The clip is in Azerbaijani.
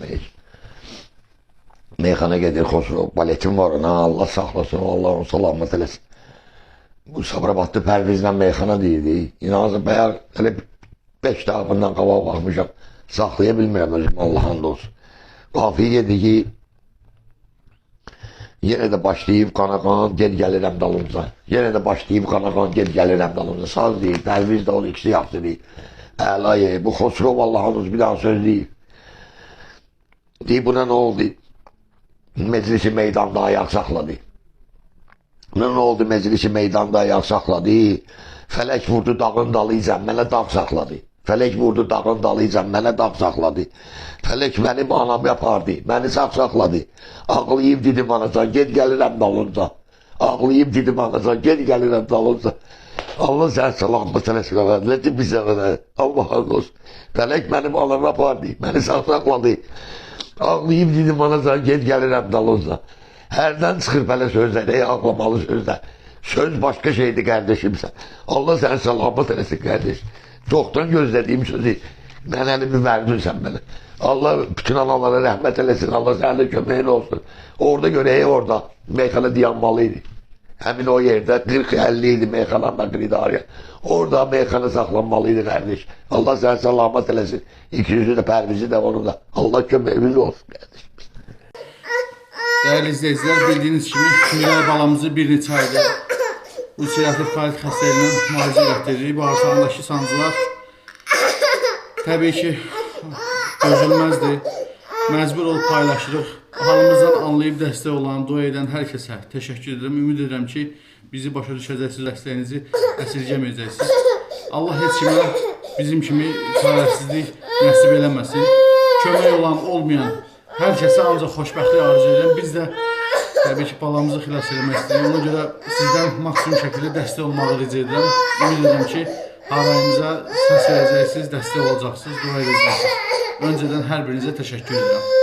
heç. Meyxana gedir, Xosrov, baletim var ona, Allah saxlasın, Allah onu salamat eləsin. Bu Sabirabadlı Pərvizlə meyxana deyildi. İnanın, bəyər elə 5 dəfə bundan qabaq baxmışam, saxlaya bilmirəm özüm, Allah'ın olsun. Qafiyə dedi ki, yenə də başlayıb qana-qan, gel gəlirəm dalımıza. Yenə də başlayıb qana-qan, gel gəlirəm dalımıza. Saz deyil, Pərviz də onu ikisi yaptı deyil. Əlayə, bu Xosrov Allah'ın olsun bir daha söz deyil. Deyil, buna nə oldu? Meclisi meydanda ayaq saxladı. Buna nə oldu? Meclisi meydanda ayaq saxladı. Fələk vurdu dağın dalıyacam, mənə dağ saxladı. Fələk vurdu dağın dalıyacam, mənə dağ saxladı. Fələk mənim anam yapardı, məni sağ saxladı. Ağlayıb dedim anacan, gel gəlirəm dalınca. Ağlayıb dedim anacan, gel gəlirəm dalınca. Allah sən salamat eləsin, nədir bizə qədər, Allah'ın olsun. Fələk mənim anam yapardı, məni sağ saxladı. Ağlayıb dedim anacan, gel gəlirəm dalınca. Hərdən çıxır belə sözlər, ey ağlamalı sözlər. Söz başqa şeydir qardeşimsə. Allah sən salamat eləsin qardeş. Çoxdan gözlədiyim sözü, mən əlimi verdirsən mənə. Allah bütün analara rəhmət eləsin, Allah sənin köməyin olsun. Orada görək, orada meyxana dayanmalıydı. Həmin o yerdə 40-50 idi meyxananın qridariya. Orada meyxana saxlanmalıydı qardeş. Allah sən salamat eləsin. İkisi də Pərvizi də onu da. Allah köməyimiz olsun qardeş. Değerli izleyiciler, bildiğiniz kimi Miray balamızı bir neçə ayda ulserativ kolit xəstəliyinə müalicə etdiririk. Bağırsağındakı sancılar təbii ki dözülməzdir. Məcbur olub paylaşırıq. Halımızdan anlayıb dəstək olan, dua edən hər kəsə təşəkkür edirəm. Ümid edirəm ki, bizi başa düşəcəksiniz, dəstəyinizi əsirgəməyəcəksiniz. Allah heç kimə bizim kimi çarəsizlik nəsib eləməsin. Kömək olan, olmayan hər kəsə ancaq xoşbəxtlik arzu edirəm. Biz də təbii ki, balamızı xilas eləmək istəyirik. Ona görə sizdən maksimum şəkildə dəstək olmağı rica edirəm. Ümid edirəm ki, harayımıza səs verəcəksiniz, dəstək olacaqsınız, dua edəcəksiniz. Öncədən hər birinizə təşəkkür edirəm.